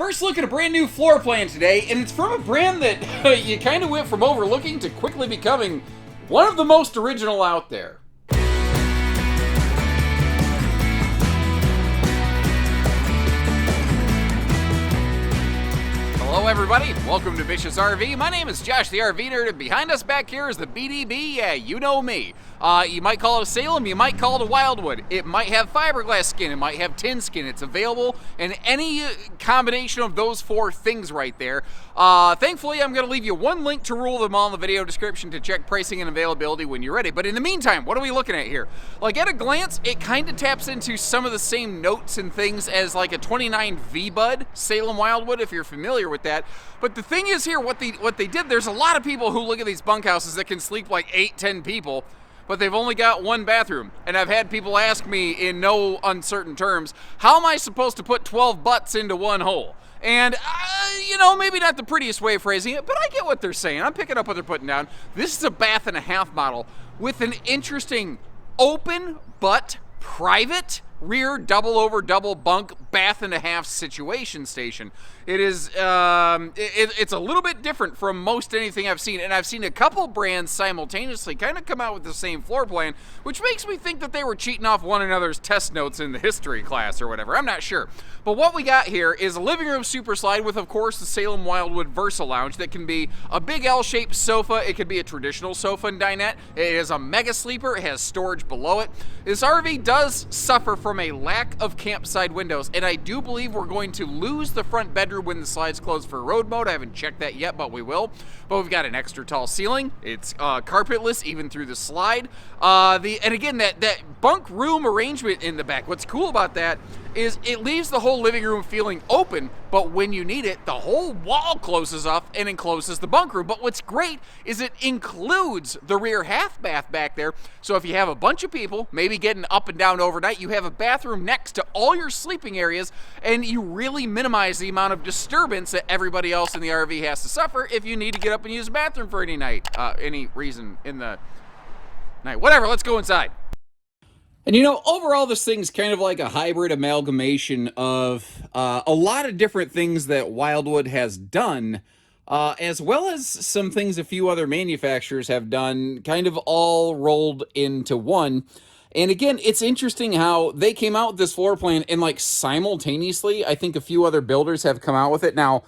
First look at a brand new floor plan today, and it's from a brand that you kind of went from overlooking to quickly becoming one of the most original out there. Hello everybody, welcome to Bish's RV. My name is Josh the RV Nerd, and behind us back here is the BDB, yeah, you know me. You might call it a Salem, you might call it a Wildwood. It might have fiberglass skin, it might have tin skin. It's available in any combination of those four things right there. Thankfully, I'm going to leave you one link to rule them all in the video description to check pricing and availability when you're ready. But in the meantime, what are we looking at here? Like at a glance, it kind of taps into some of the same notes and things as like a 29 V-Bud Salem Wildwood, if you're familiar with that. But the thing is here, what they did, there's a lot of people who look at these bunkhouses that can sleep like 8-10 people, but they've only got one bathroom. And I've had people ask me in no uncertain terms, how am I supposed to put 12 butts into one hole? And, you know, maybe not the prettiest way of phrasing it, but I get what they're saying. I'm picking up what they're putting down. This is a bath and a half model with an interesting open but private rear double over double bunk bath and a half situation station. It is it's a little bit different from most anything I've seen, and I've seen a couple brands simultaneously kind of come out with the same floor plan, which makes me think that they were cheating off one another's test notes in the history class or whatever. I'm not sure. But what we got here is a living room super slide with, of course, the Salem Wildwood Versa Lounge that can be a big L-shaped sofa. It could be a traditional sofa and dinette. It is a mega sleeper. It has storage below it. This RV does suffer from a lack of campside windows, and I do believe we're going to lose the front bedroom when the slides close for road mode. I haven't checked that yet, but we will. But we've got an extra tall ceiling. It's carpetless even through the slide. And again, that bunk room arrangement in the back. What's cool about that is it leaves the whole living room feeling open, but when you need it, the whole wall closes up and encloses the bunk room. But what's great is it includes the rear half bath back there. So if you have a bunch of people, maybe getting up and down overnight, you have a bathroom next to all your sleeping areas, and you really minimize the amount of disturbance that everybody else in the RV has to suffer if you need to get up and use the bathroom for any reason in the night. Whatever, let's go inside. And you know, overall, this thing's kind of like a hybrid amalgamation of a lot of different things that Wildwood has done, as well as some things a few other manufacturers have done, kind of all rolled into one. And again, it's interesting how they came out with this floor plan and like simultaneously, I think a few other builders have come out with it. Now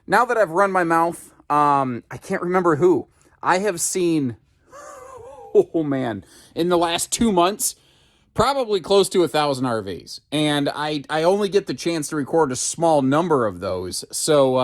that I've run my mouth, I can't remember who. I have seen, oh man, in the last 2 months, probably close to 1,000 RVs, and I only get the chance to record a small number of those, so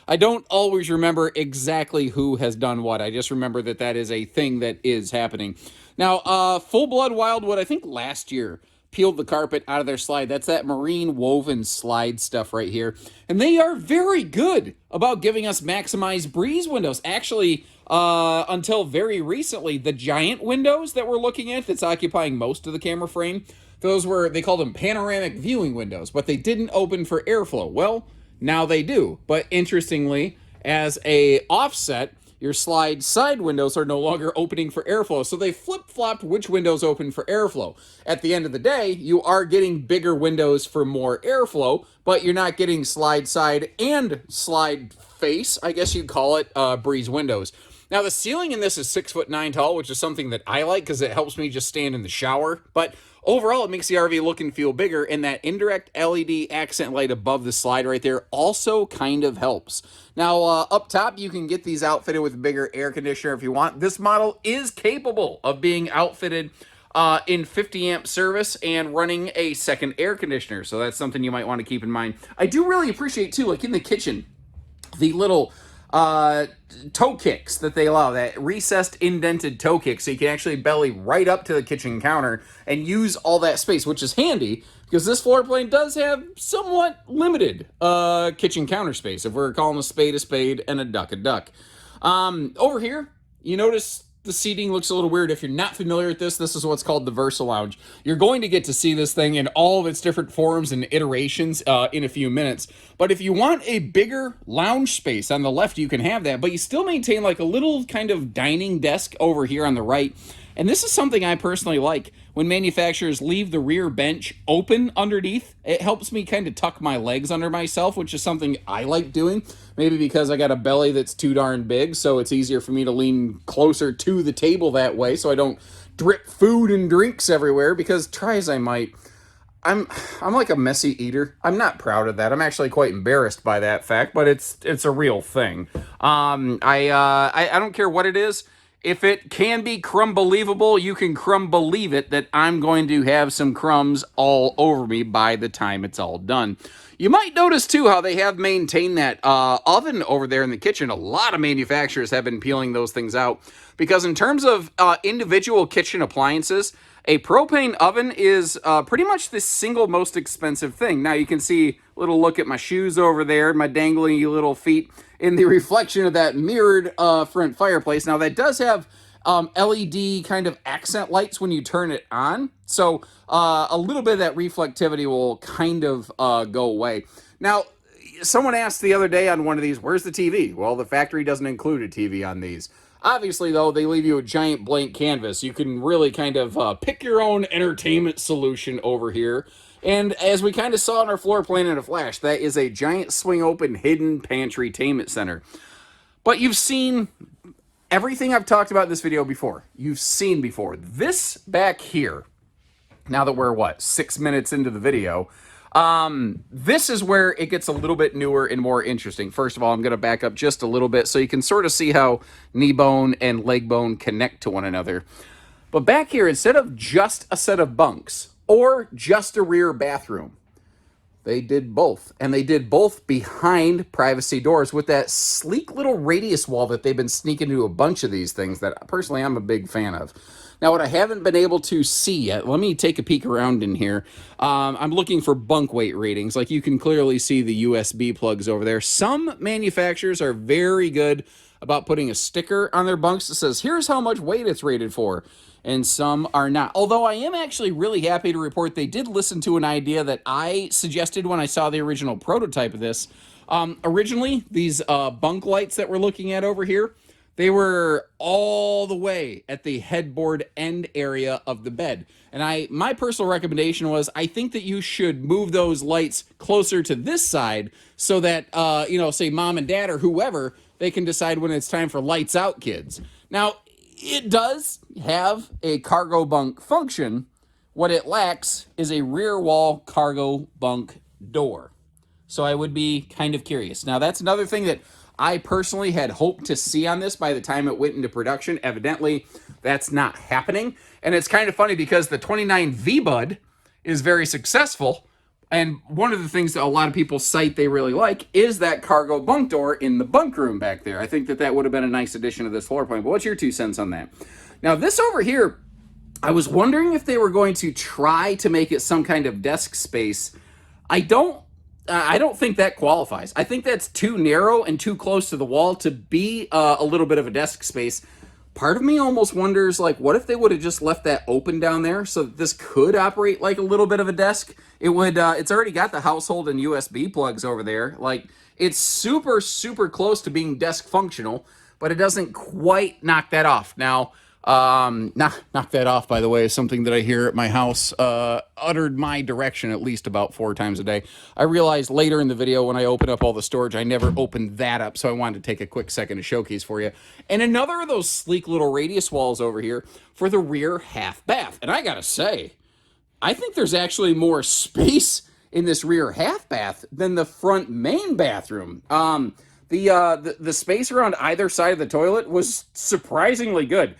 I don't always remember exactly who has done what. I just remember that that is a thing that is happening. Now, Full Blood Wildwood, I think last year, peeled the carpet out of their slide. That's that marine woven slide stuff right here, and they are very good about giving us maximized breeze windows. Actually, until very recently, the giant windows that we're looking at that's occupying most of the camera frame, those were, they called them panoramic viewing windows, but they didn't open for airflow. Well, now they do. But interestingly, as a offset, your slide side windows are no longer opening for airflow. So they flip-flopped which windows open for airflow. At the end of the day, you are getting bigger windows for more airflow, but you're not getting slide side and slide face, I guess you'd call it, breeze windows. Now, the ceiling in this is 6'9" tall, which is something that I like because it helps me just stand in the shower. But overall, it makes the RV look and feel bigger, and that indirect LED accent light above the slide right there also kind of helps. Now, up top, you can get these outfitted with a bigger air conditioner if you want. This model is capable of being outfitted in 50 amp service and running a second air conditioner, so that's something you might want to keep in mind. I do really appreciate, too, like in the kitchen, the little toe kicks that they allow, that recessed indented toe kick, so you can actually belly right up to the kitchen counter and use all that space, which is handy because this floor plan does have somewhat limited kitchen counter space, if we're calling a spade and a duck. Over here, you notice the seating looks a little weird. If you're not familiar with this, this is what's called the Versa Lounge. You're going to get to see this thing in all of its different forms and iterations in a few minutes. But if you want a bigger lounge space on the left, you can have that. But you still maintain like a little kind of dining desk over here on the right. And this is something I personally like. When manufacturers leave the rear bench open underneath, it helps me kind of tuck my legs under myself, which is something I like doing. Maybe because I got a belly that's too darn big, so it's easier for me to lean closer to the table that way so I don't drip food and drinks everywhere, because try as I might, I'm like a messy eater. I'm not proud of that. I'm actually quite embarrassed by that fact, but it's a real thing. I don't care what it is. If it can be crumb believable, you can crumb believe it that I'm going to have some crumbs all over me by the time it's all done. You might notice too how they have maintained that oven over there in the kitchen. A lot of manufacturers have been peeling those things out, because in terms of individual kitchen appliances, a propane oven is pretty much the single most expensive thing. Now you can see a little look at my shoes over there, my dangling little feet in the reflection of that mirrored front fireplace. Now that does have LED kind of accent lights when you turn it on. So a little bit of that reflectivity will kind of go away. Now, someone asked the other day on one of these, where's the TV? Well, the factory doesn't include a TV on these. Obviously, though, they leave you a giant blank canvas. You can really kind of pick your own entertainment solution over here. And as we kind of saw on our floor plan in a flash, that is a giant swing-open hidden pantry-tainment center. But you've seen everything I've talked about in this video before. You've seen before. This back here, now that we're, 6 minutes into the video, this is where it gets a little bit newer and more interesting. First of all, I'm going to back up just a little bit so you can sort of see how knee bone and leg bone connect to one another. But back here, instead of just a set of bunks or just a rear bathroom, they did both. And they did both behind privacy doors with that sleek little radius wall that they've been sneaking into a bunch of these things that personally I'm a big fan of. Now, what I haven't been able to see yet, let me take a peek around in here. I'm looking for bunk weight ratings. Like you can clearly see the USB plugs over there. Some manufacturers are very good about putting a sticker on their bunks that says, here's how much weight it's rated for. And some are not. Although I am actually really happy to report they did listen to an idea that I suggested when I saw the original prototype of this. Originally, these bunk lights that we're looking at over here, they were all the way at the headboard end area of the bed. And my personal recommendation was, I think that you should move those lights closer to this side so that, say mom and dad or whoever, they can decide when it's time for lights out, kids. Now, it does have a cargo bunk function. What it lacks is a rear wall cargo bunk door. So I would be kind of curious. Now, that's another thing that I personally had hoped to see on this by the time it went into production. Evidently, that's not happening. And it's kind of funny because the 29 V-Bud is very successful. And one of the things that a lot of people cite they really like is that cargo bunk door in the bunk room back there. I think that would have been a nice addition to this floor plan. But what's your 2 cents on that? Now, this over here, I was wondering if they were going to try to make it some kind of desk space. I don't think that qualifies. I think that's too narrow and too close to the wall to be a little bit of a desk space. Part of me almost wonders, like, what if they would have just left that open down there so that this could operate like a little bit of a desk? It would, it's already got the household and USB plugs over there. Like, it's super, super close to being desk functional, but it doesn't quite knock that off. Now, knock that off, by the way, is something that I hear at my house, uttered my direction at least about 4 times a day. I realized later in the video when I opened up all the storage, I never opened that up, so I wanted to take a quick second to showcase for you. And another of those sleek little radius walls over here for the rear half bath. And I gotta say, I think there's actually more space in this rear half bath than the front main bathroom. The space around either side of the toilet was surprisingly good.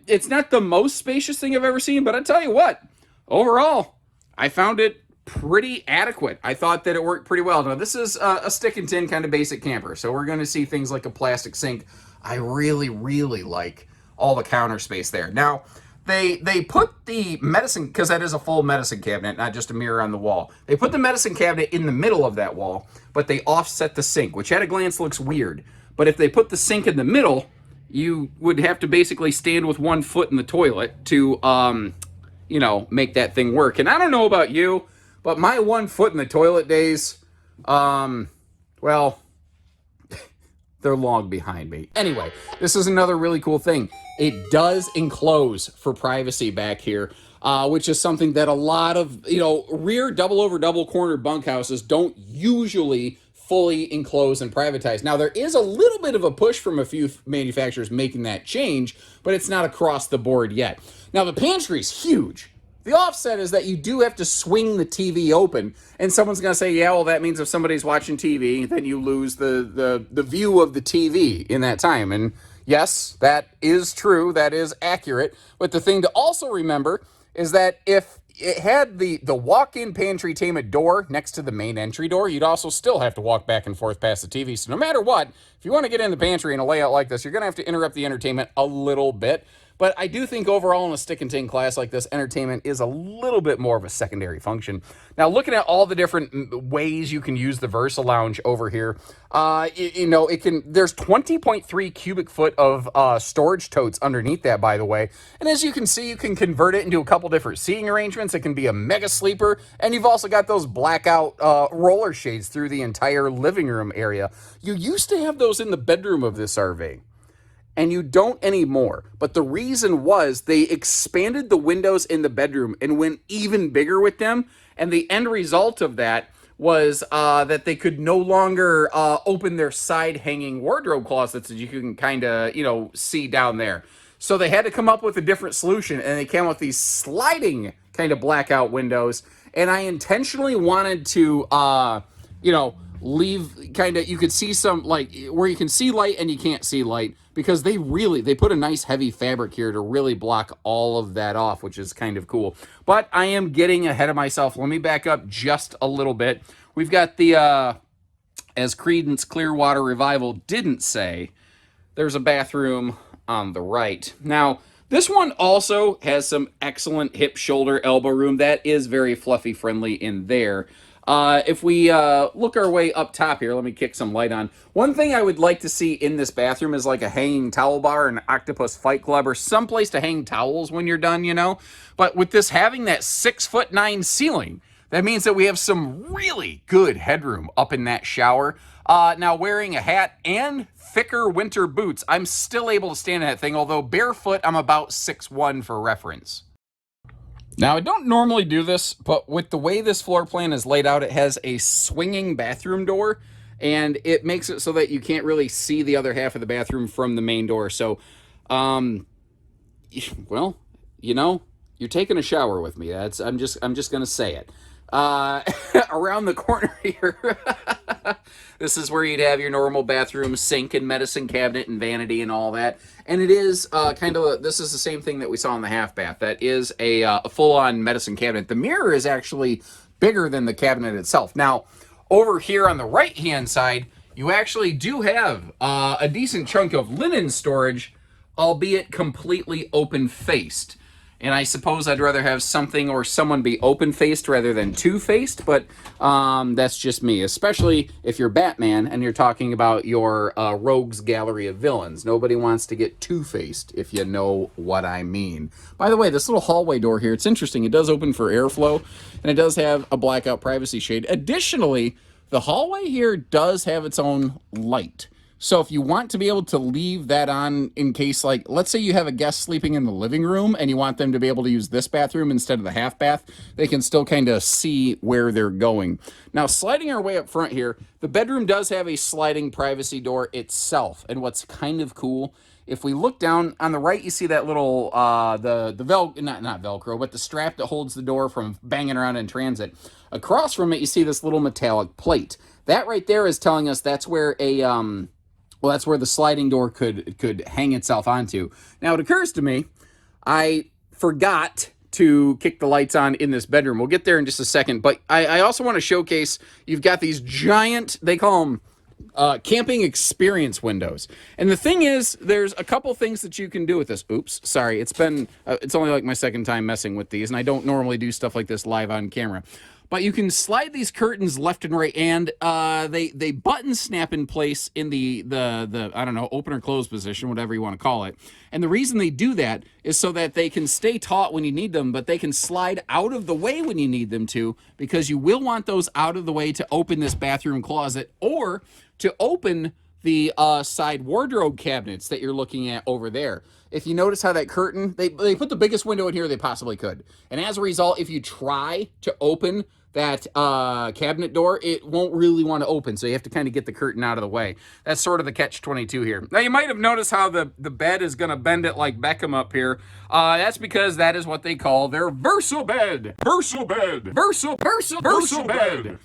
It's not the most spacious thing I've ever seen, but I tell you what, overall, I found it pretty adequate. I thought that it worked pretty well. Now, this is a stick and tin kind of basic camper, so we're going to see things like a plastic sink. I really, really like all the counter space there. Now, they put the medicine, because that is a full medicine cabinet, not just a mirror on the wall. They put the medicine cabinet in the middle of that wall, but they offset the sink, which at a glance looks weird. But if they put the sink in the middle, you would have to basically stand with 1 foot in the toilet to, make that thing work. And I don't know about you, but my 1 foot in the toilet days, well, They're long behind me. Anyway, this is another really cool thing. It does enclose for privacy back here, which is something that a lot of, rear double over double corner bunkhouses don't usually fully enclose and privatize. Now, there is a little bit of a push from a few manufacturers making that change, but it's not across the board yet. Now, the pantry's huge. The offset is that you do have to swing the TV open, and someone's going to say, yeah, well, that means if somebody's watching TV, then you lose the view of the TV in that time. And yes, that is true. That is accurate. But the thing to also remember is that if it had the walk-in pantry-tainment door next to the main entry door, you'd also still have to walk back and forth past the TV. So no matter what, if you want to get in the pantry in a layout like this, you're going to have to interrupt the entertainment a little bit. But I do think overall in a stick and tin class like this, entertainment is a little bit more of a secondary function. Now, looking at all the different ways you can use the Versa Lounge over here, there's 20.3 cubic foot of storage totes underneath that, by the way. And as you can see, you can convert it into a couple different seating arrangements. It can be a mega sleeper, and you've also got those blackout roller shades through the entire living room area. You used to have those in the bedroom of this RV. And you don't anymore. But the reason was they expanded the windows in the bedroom and went even bigger with them. And the end result of that was that they could no longer open their side hanging wardrobe closets that you can kind of, see down there. So they had to come up with a different solution, and they came up with these sliding kind of blackout windows. And I intentionally wanted to, leave kind of, you could see some, like, where you can see light and you can't see light, because they put a nice heavy fabric here to really block all of that off, which is kind of cool. But I am getting ahead of myself. Let me back up just a little bit. We've got the, as Creedence Clearwater Revival didn't say, there's a bathroom on the right. Now, this one also has some excellent hip, shoulder, elbow room. That is very fluffy friendly in there. If we look our way up top here, let me kick some light on. One thing I would like to see in this bathroom is like a hanging towel bar, an Octopus Fight Club, or someplace to hang towels when you're done, But with this having that 6'9" ceiling, that means that we have some really good headroom up in that shower. Now, wearing a hat and thicker winter boots, I'm still able to stand in that thing, although barefoot, I'm about 6'1" for reference. Now, I don't normally do this, but with the way this floor plan is laid out, it has a swinging bathroom door, and it makes it so that you can't really see the other half of the bathroom from the main door. So, well, you're taking a shower with me. I'm just going to say it. Around the corner here, this is where you'd have your normal bathroom sink and medicine cabinet and vanity and all that. And it is this is the same thing that we saw in the half bath. That is a full-on medicine cabinet. The mirror is actually bigger than the cabinet itself. Now, over here on the right-hand side, you actually do have a decent chunk of linen storage, albeit completely open-faced. And I suppose I'd rather have something or someone be open-faced rather than two-faced, but that's just me, especially if you're Batman and you're talking about your rogues gallery of villains. Nobody wants to get two-faced, if you know what I mean. By the way, this little hallway door here, it's interesting. It does open for airflow, and it does have a blackout privacy shade. Additionally, the hallway here does have its own light. So if you want to be able to leave that on in case, like, let's say you have a guest sleeping in the living room and you want them to be able to use this bathroom instead of the half bath, they can still kind of see where they're going. Now, sliding our way up front here, the bedroom does have a sliding privacy door itself. And what's kind of cool, if we look down on the right, you see that little, not Velcro, but the strap that holds the door from banging around in transit. Across from it, you see this little metallic plate. That right there is telling us that's where that's where the sliding door could hang itself onto. Now, it occurs to me, I forgot to kick the lights on in this bedroom. We'll get there in just a second, but I also want to showcase, you've got these giant, they call them camping experience windows. And the thing is, there's a couple things that you can do with this. Oops, sorry, it's only like my second time messing with these, and I don't normally do stuff like this live on camera. But you can slide these curtains left and right, and they button snap in place in the I don't know, open or close position, whatever you want to call it. And the reason they do that is so that they can stay taut when you need them, but they can slide out of the way when you need them to, because you will want those out of the way to open this bathroom closet or to open the side wardrobe cabinets that you're looking at over there. If you notice how that curtain, they put the biggest window in here they possibly could. And as a result, if you try to open that cabinet door, it won't really want to open. So you have to kind of get the curtain out of the way. That's sort of the catch-22 here. Now, you might have noticed how the bed is going to bend it like Beckham up here. That's because that is what they call their Verso bed. Verso bed. Verso bed.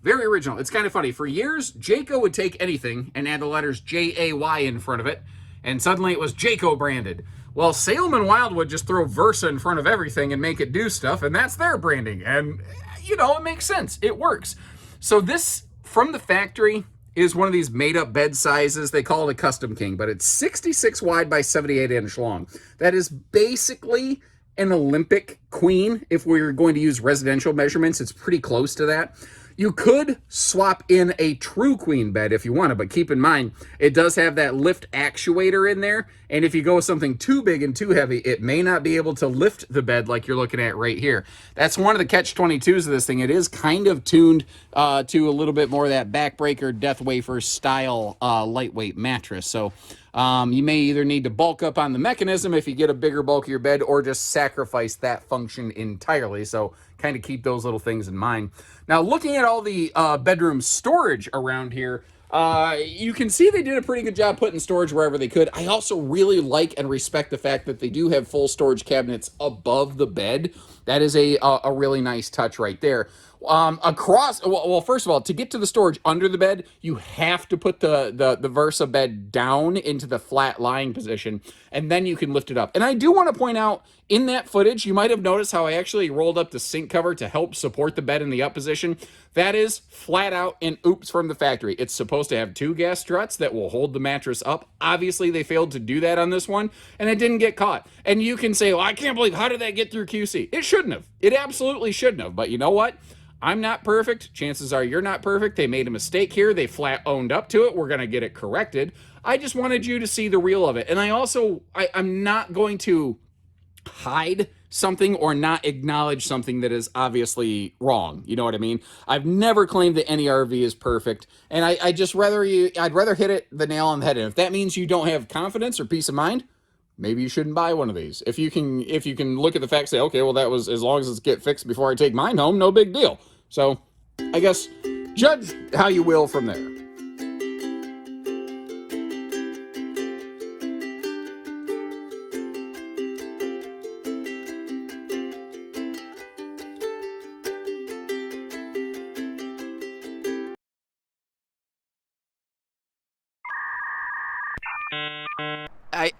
Very original. It's kind of funny. For years, Jayco would take anything and add the letters J-A-Y in front of it, and suddenly it was Jayco branded. Well, Salem and Wildwood just throw Versa in front of everything and make it do stuff, and that's their branding. And, you know, it makes sense. It works. So this, from the factory, is one of these made-up bed sizes. They call it a Custom King, but it's 66 wide by 78 inch long. That is basically an Olympic queen. If we were going to use residential measurements, it's pretty close to that. You could swap in a true queen bed if you want to, but keep in mind, it does have that lift actuator in there, and if you go with something too big and too heavy, it may not be able to lift the bed like you're looking at right here. That's one of the catch-22s of this thing. It is kind of tuned to a little bit more of that backbreaker, Death Wafer style lightweight mattress. So you may either need to bulk up on the mechanism if you get a bigger, bulkier bed, or just sacrifice that function entirely. So kind of keep those little things in mind. Now, looking at all the bedroom storage around here, you can see they did a pretty good job putting storage wherever they could. I also really like and respect the fact that they do have full storage cabinets above the bed. That is a really nice touch right there. Well, first of all, to get to the storage under the bed, you have to put the Versa bed down into the flat lying position, and then you can lift it up. And I do want to point out, in that footage, you might have noticed how I actually rolled up the sink cover to help support the bed in the up position. That is flat out and oops from the factory. It's supposed to have 2 gas struts that will hold the mattress up. Obviously, they failed to do that on this one, and it didn't get caught. And you can say, well, I can't believe, how did that get through QC? It shouldn't have. It absolutely shouldn't have. But you know what? I'm not perfect. Chances are you're not perfect. They made a mistake here. They flat owned up to it. We're going to get it corrected. I just wanted you to see the real of it. And I'm not going to hide something or not acknowledge something that is obviously wrong. You know what I mean? I've never claimed that any RV is perfect. And I'd rather hit the nail on the head. And if that means you don't have confidence or peace of mind, maybe you shouldn't buy one of these. If you can look at the facts and say, okay, well, that was, as long as it's get fixed before I take mine home, no big deal. So I guess judge how you will from there.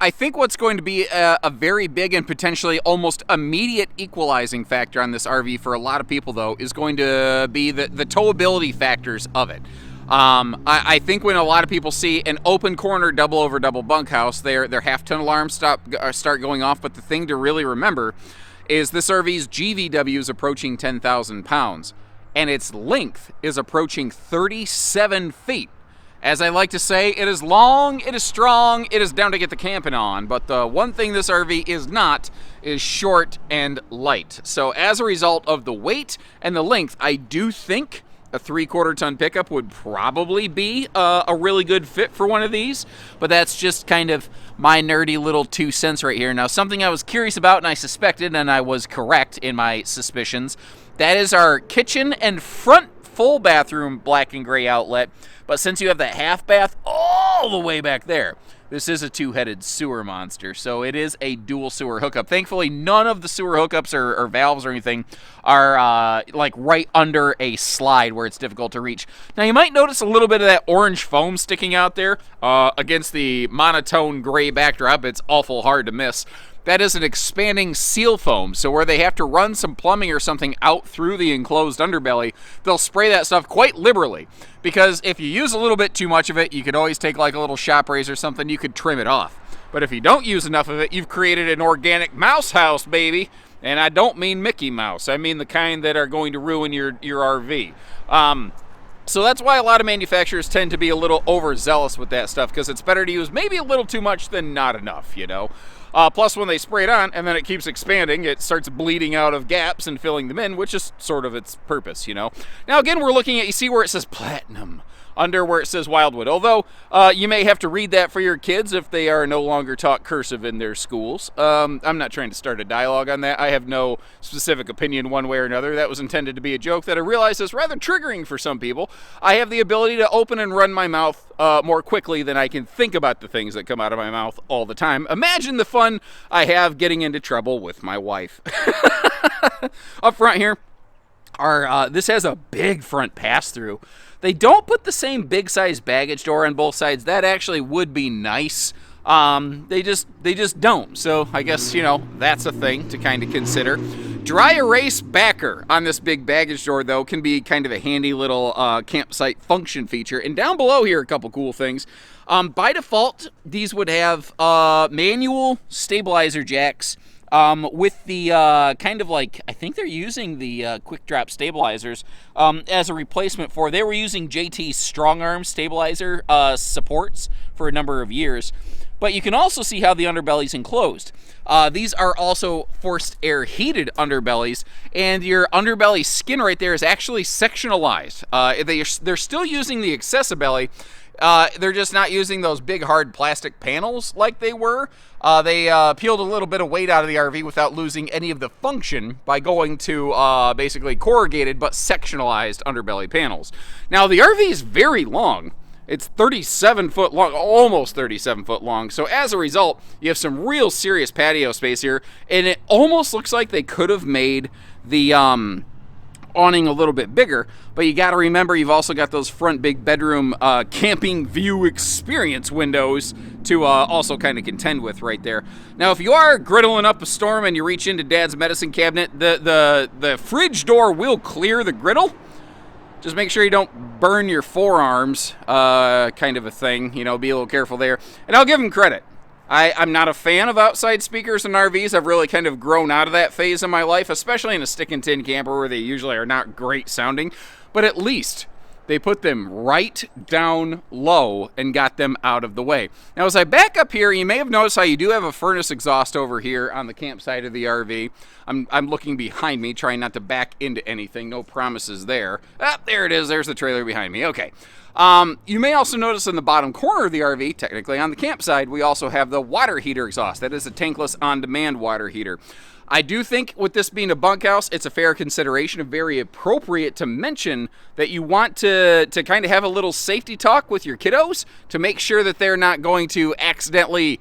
I think what's going to be a very big and potentially almost immediate equalizing factor on this RV for a lot of people, though, is going to be the towability factors of it. I think when a lot of people see an open corner double over double bunkhouse, their half-ton alarms start going off. But the thing to really remember is this RV's GVW is approaching 10,000 pounds, and its length is approaching 37 feet. As I like to say, it is long, it is strong, it is down to get the camping on. But the one thing this RV is not is short and light. So as a result of the weight and the length, I do think a 3/4 ton pickup would probably be a really good fit for one of these. But that's just kind of my nerdy little 2 cents right here. Now, something I was curious about and I suspected, and I was correct in my suspicions, that is our kitchen and front full bathroom black and gray outlet. But since you have that half bath all the way back there, this is a 2-headed sewer monster. So it is a dual sewer hookup. Thankfully, none of the sewer hookups or valves or anything are like right under a slide where it's difficult to reach. Now, you might notice a little bit of that orange foam sticking out there against the monotone gray backdrop. It's awful hard to miss. That is an expanding seal foam, so where they have to run some plumbing or something out through the enclosed underbelly, they'll spray that stuff quite liberally. Because if you use a little bit too much of it, you could always take like a little shop razor or something, you could trim it off. But if you don't use enough of it, you've created an organic mouse house, baby. And I don't mean Mickey Mouse, I mean the kind that are going to ruin your RV. So that's why a lot of manufacturers tend to be a little overzealous with that stuff, because it's better to use maybe a little too much than not enough, you know. Plus, when they spray it on and then it keeps expanding, it starts bleeding out of gaps and filling them in, which is sort of its purpose, you know. Now, again, we're looking at, you see where it says platinum under where it says Wildwood. Although you may have to read that for your kids if they are no longer taught cursive in their schools. I'm not trying to start a dialogue on that. I have no specific opinion one way or another. That was intended to be a joke that I realize is rather triggering for some people. I have the ability to open and run my mouth more quickly than I can think about the things that come out of my mouth all the time. Imagine the fun I have getting into trouble with my wife. Up front here, this has a big front pass-through. They don't put the same big size baggage door on both sides. That actually would be nice. They just don't. So I guess, that's a thing to kind of consider. Dry erase backer on this big baggage door, though, can be kind of a handy little campsite function feature. And down below here, a couple cool things. By default, these would have manual stabilizer jacks. With the kind of like, I think they're using the quick drop stabilizers as a replacement for, they were using JT's strong arm stabilizer supports for a number of years. But you can also see how the underbelly's enclosed. These are also forced air heated underbellies, and your underbelly skin right there is actually sectionalized. They're still using the accessibelly. They're just not using those big hard plastic panels like they were. They peeled a little bit of weight out of the RV without losing any of the function by going to basically corrugated but sectionalized underbelly panels. Now the RV is very long. It's 37 foot long, almost 37 foot long. So as a result, you have some real serious patio space here, and it almost looks like they could have made the awning a little bit bigger, but you got to remember you've also got those front big bedroom camping view experience windows to also kind of contend with right there. Now, if you are griddling up a storm and you reach into Dad's medicine cabinet, the fridge door will clear the griddle. Just make sure you don't burn your forearms, kind of a thing. Be a little careful there. And I'll give him credit. I'm not a fan of outside speakers in RVs. I've really kind of grown out of that phase in my life, especially in a stick and tin camper where they usually are not great sounding. But at least they put them right down low and got them out of the way. Now, as I back up here, you may have noticed how you do have a furnace exhaust over here on the campsite of the RV. I'm looking behind me, trying not to back into anything. No promises there. Ah, there it is. There's the trailer behind me. Okay. You may also notice in the bottom corner of the RV, technically on the campsite, we also have the water heater exhaust. That is a tankless on-demand water heater. I do think with this being a bunkhouse, it's a fair consideration and very appropriate to mention that you want to kind of have a little safety talk with your kiddos to make sure that they're not going to accidentally,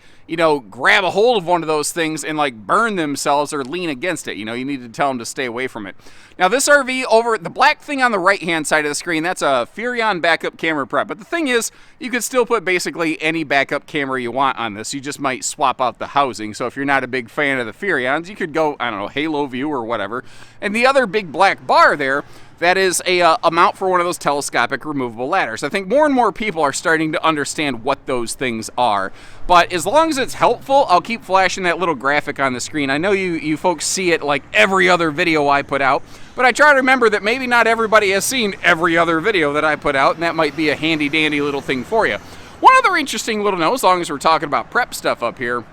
grab a hold of one of those things and like burn themselves or lean against it. You need to tell them to stay away from it. Now this RV over the black thing on the right-hand side of the screen, that's a Furrion backup camera prep. But the thing is, you could still put basically any backup camera you want on this. You just might swap out the housing. So if you're not a big fan of the Furrions, you could go, I don't know, Halo View or whatever. And the other big black bar there, that is a mount for one of those telescopic removable ladders. I think more and more people are starting to understand what those things are. But as long as it's helpful, I'll keep flashing that little graphic on the screen. I know you folks see it like every other video I put out, but I try to remember that maybe not everybody has seen every other video that I put out, and that might be a handy-dandy little thing for you. One other interesting little note, as long as we're talking about prep stuff up here,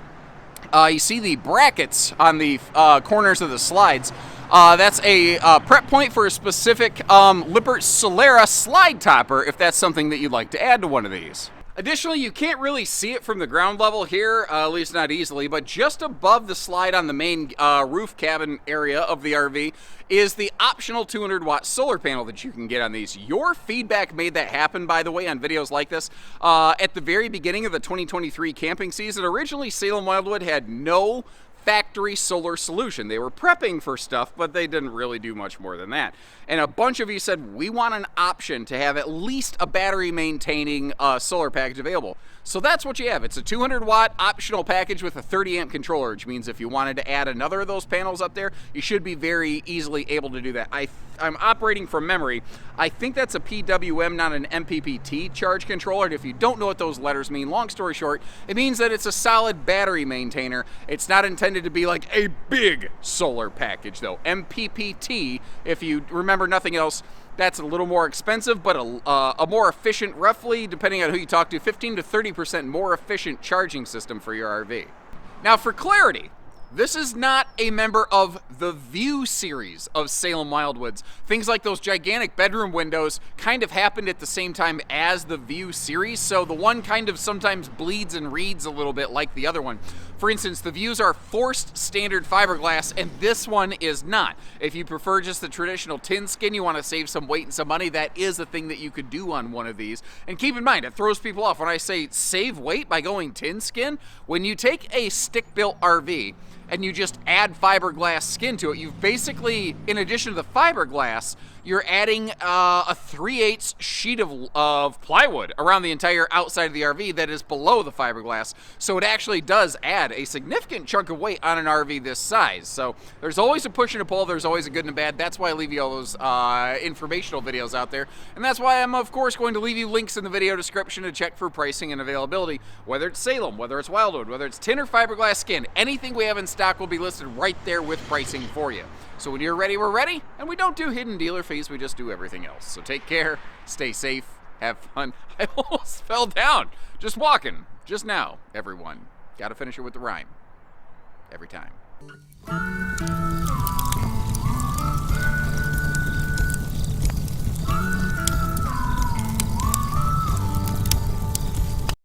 you see the brackets on the corners of the slides. That's a prep point for a specific Lippert Solera slide topper, if that's something that you'd like to add to one of these. Additionally, you can't really see it from the ground level here, at least not easily, but just above the slide on the main roof cabin area of the RV is the optional 200-watt solar panel that you can get on these. Your feedback made that happen, by the way, on videos like this. At the very beginning of the 2023 camping season, originally Salem Wildwood had no factory solar solution. They were prepping for stuff, but they didn't really do much more than that. And a bunch of you said, we want an option to have at least a battery maintaining solar package available. So that's what you have. It's a 200-watt optional package with a 30-amp controller, which means if you wanted to add another of those panels up there, you should be very easily able to do that. I'm operating from memory. I think that's a PWM, not an MPPT charge controller. And if you don't know what those letters mean, long story short, it means that it's a solid battery maintainer. It's not intended to be like a big solar package, though. MPPT, if you remember nothing else, that's a little more expensive, but a more efficient, roughly, depending on who you talk to, 15 to 30% more efficient charging system for your RV. Now, for clarity, This is not a member of the View series of Salem Wildwoods. Things like those gigantic bedroom windows kind of happened at the same time as the View series, so the one kind of sometimes bleeds and reads a little bit like the other one. For instance, the Views are forced standard fiberglass, and this one is not. If you prefer just the traditional tin skin, you want to save some weight and some money, that is a thing that you could do on one of these. And keep in mind, it throws people off when I say save weight by going tin skin. When you take a stick-built RV, and you just add fiberglass skin to it, you've basically, in addition to the fiberglass, you're adding a 3/8 sheet of plywood around the entire outside of the RV that is below the fiberglass. So it actually does add a significant chunk of weight on an RV this size. So there's always a push and a pull, there's always a good and a bad. That's why I leave you all those informational videos out there. And that's why I'm, of course, going to leave you links in the video description to check for pricing and availability. Whether it's Salem, whether it's Wildwood, whether it's tin or fiberglass skin, anything we have in stock will be listed right there with pricing for you. So when you're ready, we're ready, and we don't do hidden dealer fees, we just do everything else. So take care, stay safe, have fun. I almost fell down just walking, just now, everyone. Gotta finish it with the rhyme. Every time.